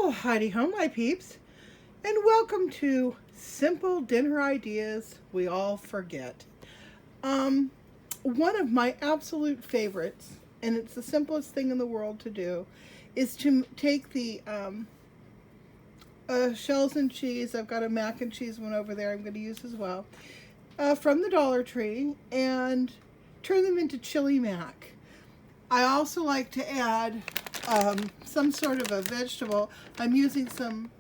Well, howdy ho, my peeps, and welcome to Simple Dinner Ideas We All Forget. Um, One of my absolute favorites, and it's the simplest thing in the world to do, is to take the shells and cheese. I've got a mac and cheese one over there I'm going to use as well, from the Dollar Tree, and turn them into chilimac. I also like to add some sort of a vegetable. I'm using some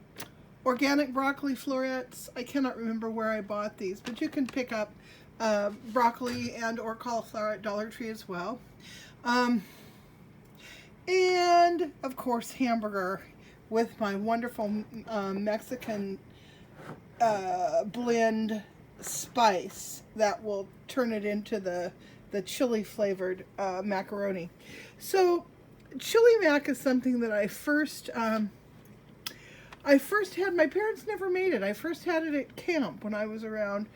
organic broccoli florets. I cannot remember where I bought these, but you can pick up broccoli and or cauliflower at Dollar Tree as well. And of course hamburger with my wonderful Mexican blend spice that will turn it into the chili flavored macaroni. So chili mac is something that I first had. My parents never made it. I first had it at camp when I was around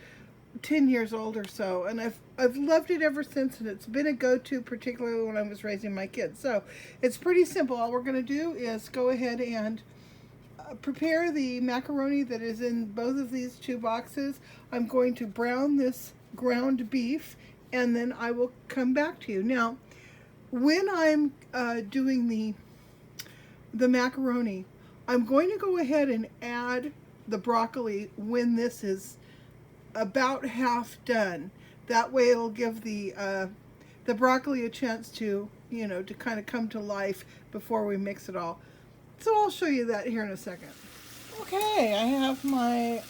10 years old or so, and I've loved it ever since, and it's been a go-to, particularly when I was raising my kids. So it's pretty simple. All we're going to do is go ahead and prepare the macaroni that is in both of these two boxes. I'm going to brown this ground beef, and then I will come back to you. Now, when I'm doing the macaroni, I'm going to go ahead and add the broccoli when this is about half done. That way it'll give the broccoli a chance to, to kind of come to life before we mix it all. So I'll show you that here in a second. Okay, I have my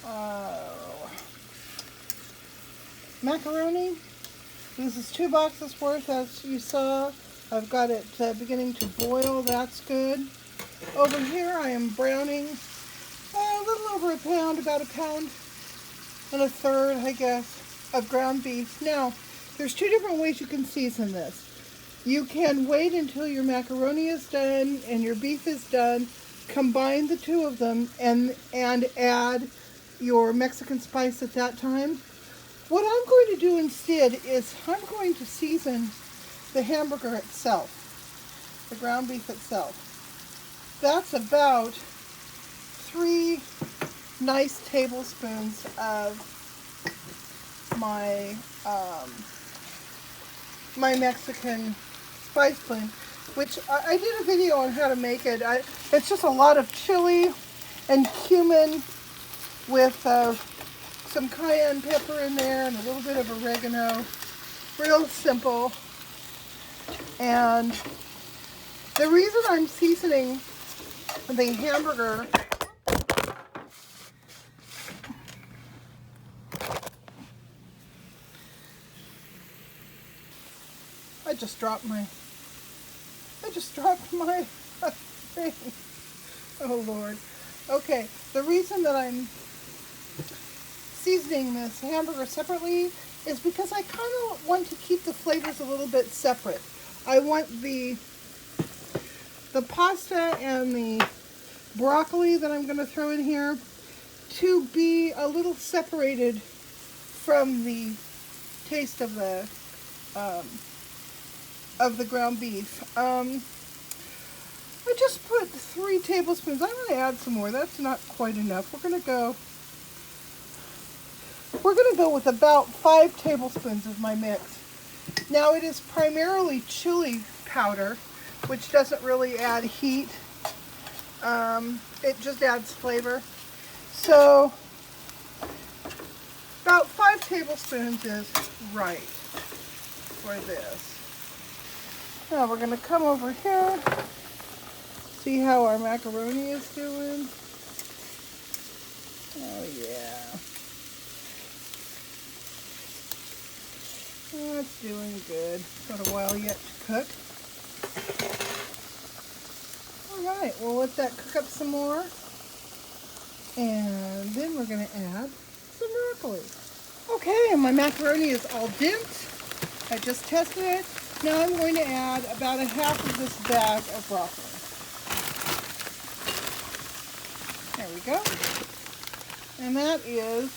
macaroni. This is 2 boxes worth, as you saw. I've got it beginning to boil. That's good. Over here I am browning a little over a pound, about 1.5 pounds, I guess, of ground beef. Now, there's 2 different ways you can season this. You can wait until your macaroni is done and your beef is done, combine the 2 of them, and add your Mexican spice at that time. What I'm going to do instead is I'm going to season the hamburger itself, the ground beef itself. That's about 3 nice tablespoons of my my Mexican spice blend, which I did a video on how to make it. It's just a lot of chili and cumin with some cayenne pepper in there and a little bit of oregano. Real simple. And the reason I'm seasoning the hamburger I just dropped my thing. Oh Lord. Okay, the reason that I'm seasoning this hamburger separately is because I kind of want to keep the flavors a little bit separate. I want the pasta and the broccoli that I'm going to throw in here to be a little separated from the taste of the ground beef. I just put 3 tablespoons. I'm going to add some more. That's not quite enough. We're going to go with about 5 tablespoons of my mix. Now, it is primarily chili powder, which doesn't really add heat. It just adds flavor. So about 5 tablespoons is right for this. Now we're going to come over here, see how our macaroni is doing. Oh yeah. That's doing good. Got a while yet to cook. Alright, we'll let that cook up some more. And then we're going to add some broccoli. Okay, and my macaroni is al dente. I just tested it. Now I'm going to add about 1/2 of this bag of broccoli. There we go. And that is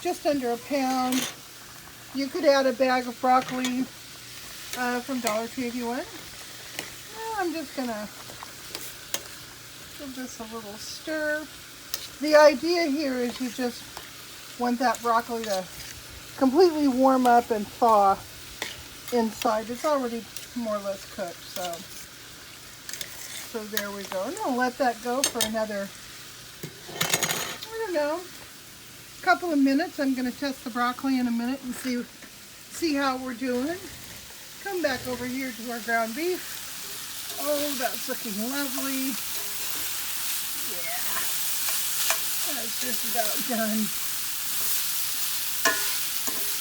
just under 1 pound. You could add a bag of broccoli from Dollar Tree if you want. I'm just going to Give this a little stir. The idea here is you just want that broccoli to completely warm up and thaw inside. It's already more or less cooked, so there we go. And I'll let that go for another, I don't know, couple of minutes. I'm going to test the broccoli in a minute and see how we're doing. Come back over here to our ground beef. Oh, that's looking lovely. Yeah, that's just about done.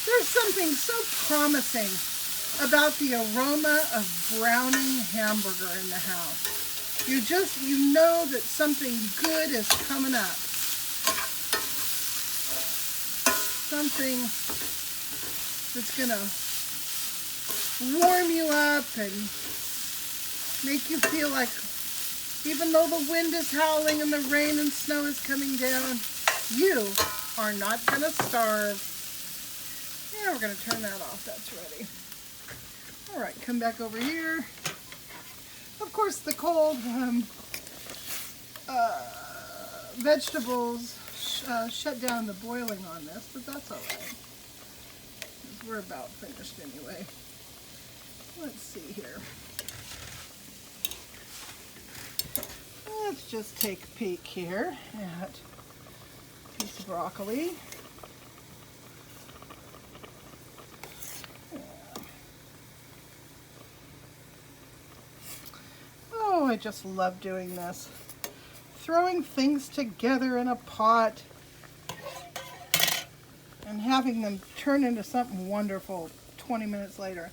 There's something so promising about the aroma of browning hamburger in the house. You know that something good is coming up. Something that's gonna warm you up and make you feel like, even though the wind is howling and the rain and snow is coming down, you are not gonna starve. Yeah, we're gonna turn that off. That's ready. All right, come back over here. Of course, the cold vegetables shut down the boiling on this, but that's all right. 'Cause we're about finished anyway. Let's see here. Let's just take a peek here at a piece of broccoli. Oh, I just love doing this. Throwing things together in a pot and having them turn into something wonderful 20 minutes later.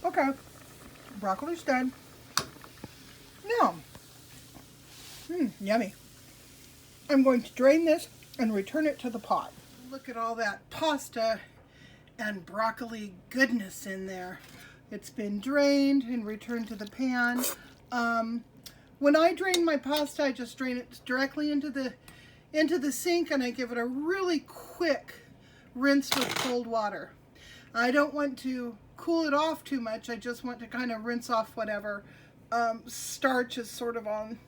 Okay, broccoli's done. Now, yummy. I'm going to drain this and return it to the pot. Look at all that pasta and broccoli goodness in there. It's been drained and returned to the pan. When I drain my pasta, I just drain it directly into the sink, and I give it a really quick rinse with cold water. I don't want to cool it off too much. I just want to kind of rinse off whatever starch is sort of on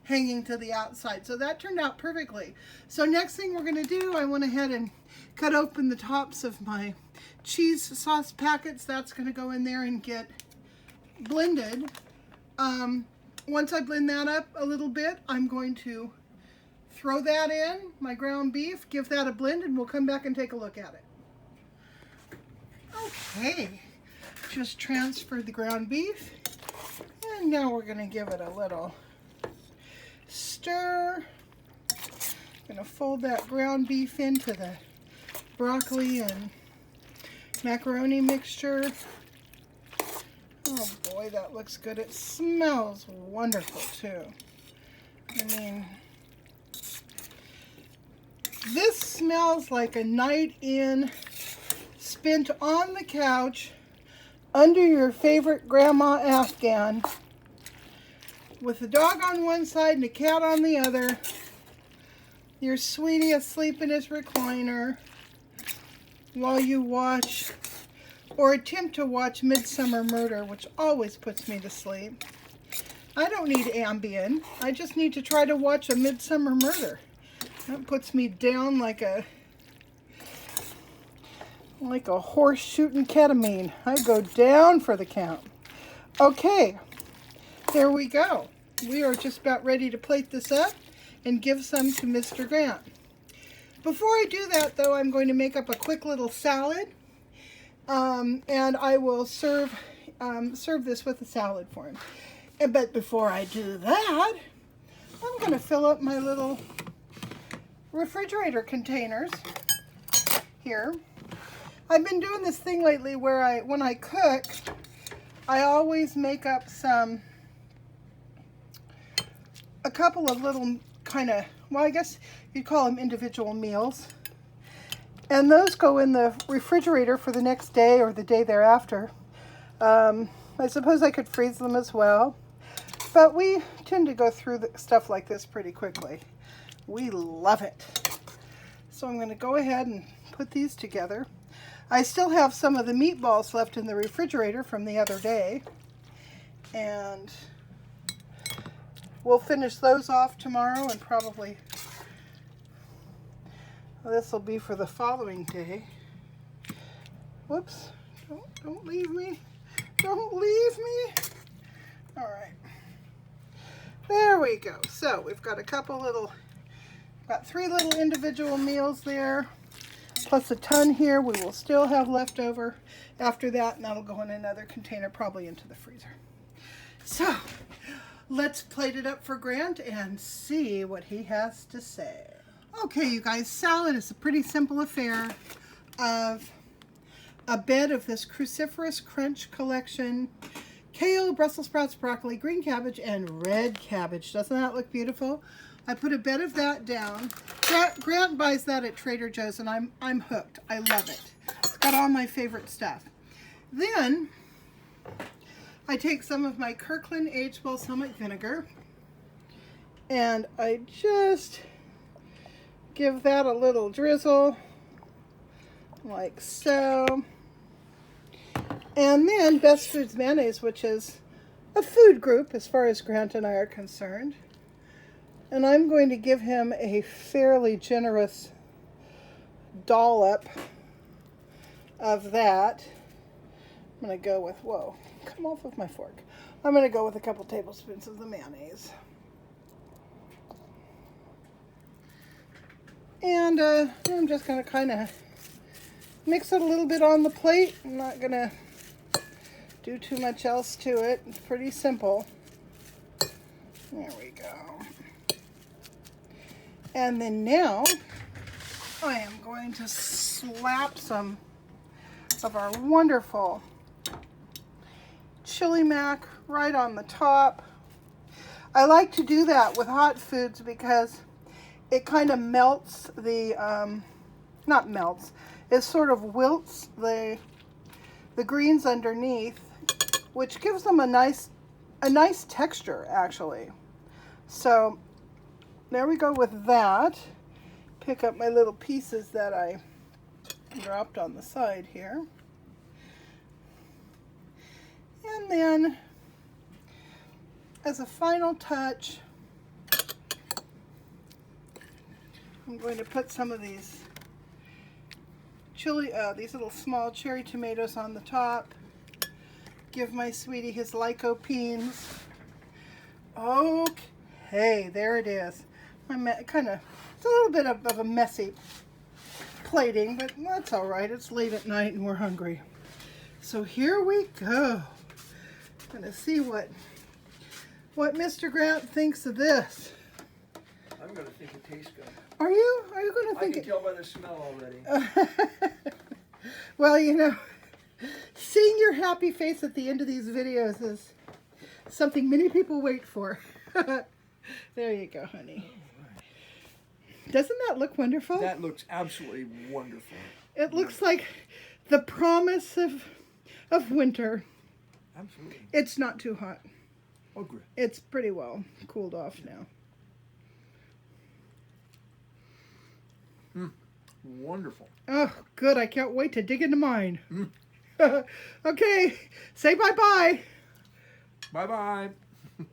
hanging to the outside. So that turned out perfectly. So next thing we're going to do, I went ahead and cut open the tops of my cheese sauce packets. That's going to go in there and get blended. Once I blend that up a little bit, I'm going to throw that in, my ground beef, give that a blend, and we'll come back and take a look at it. Okay, just transferred the ground beef, and now we're going to give it a little stir. I'm going to fold that ground beef into the broccoli and macaroni mixture. Oh boy, that looks good. It smells wonderful too. I mean, this smells like a night in spent on the couch under your favorite grandma Afghan with a dog on one side and a cat on the other. Your sweetie asleep in his recliner while you watch or attempt to watch Midsummer Murder, which always puts me to sleep. I don't need Ambien. I just need to try to watch a Midsummer Murder. That puts me down like a horse shooting ketamine. I go down for the count. Okay, there we go. We are just about ready to plate this up and give some to Mr. Grant. Before I do that, though, I'm going to make up a quick little salad. And I will serve this with a salad for him. But before I do that, I'm going to fill up my little refrigerator containers here. I've been doing this thing lately where when I cook, I always make up a couple of little kind of, well, I guess you'd call them individual meals. And those go in the refrigerator for the next day or the day thereafter. I suppose I could freeze them as well. But we tend to go through stuff like this pretty quickly. We love it. So I'm going to go ahead and put these together. I still have some of the meatballs left in the refrigerator from the other day. And we'll finish those off tomorrow, and probably this will be for the following day. Whoops. Don't leave me. Don't leave me. All right. There we go. So we've got got 3 little individual meals there, plus a ton here. We will still have leftover after that, and that'll go in another container, probably into the freezer. So let's plate it up for Grant and see what he has to say. Okay, you guys, salad is a pretty simple affair of a bed of this Cruciferous Crunch collection: kale, Brussels sprouts, broccoli, green cabbage, and red cabbage. Doesn't that look beautiful? I put a bed of that down. Grant buys that at Trader Joe's, and I'm hooked. I love it. It's got all my favorite stuff. Then I take some of my Kirkland aged balsamic vinegar, and I just give that a little drizzle, like so. And then Best Foods mayonnaise, which is a food group as far as Grant and I are concerned. And I'm going to give him a fairly generous dollop of that. I'm going to go with, whoa, come off of my fork. I'm going to go with a couple tablespoons of the mayonnaise. And I'm just going to kind of mix it a little bit on the plate. I'm not going to do too much else to it. It's pretty simple. There we go. And then now I am going to slap some of our wonderful chilimac right on the top. I like to do that with hot foods because it kind of melts the, not melts, it sort of wilts the greens underneath, which gives them a nice texture, actually. So there we go with that. Pick up my little pieces that I dropped on the side here. And then, as a final touch, I'm going to put some of these these little small cherry tomatoes on the top. Give my sweetie his lycopenes. Okay, there it is. It's a little bit of a messy plating, but that's all right. It's late at night and we're hungry. So here we go. I'm gonna see what Mr. Grant thinks of this. I'm gonna think it tastes good. Are you gonna think it? I can tell by the smell already. Well, you know, seeing your happy face at the end of these videos is something many people wait for. There you go, honey. Doesn't that look wonderful? That looks absolutely wonderful. It looks like the promise of winter. Absolutely. It's not too hot. Oh, great. It's pretty well cooled off now. Wonderful. Oh, good. I can't wait to dig into mine. Okay. Say bye-bye. Bye-bye.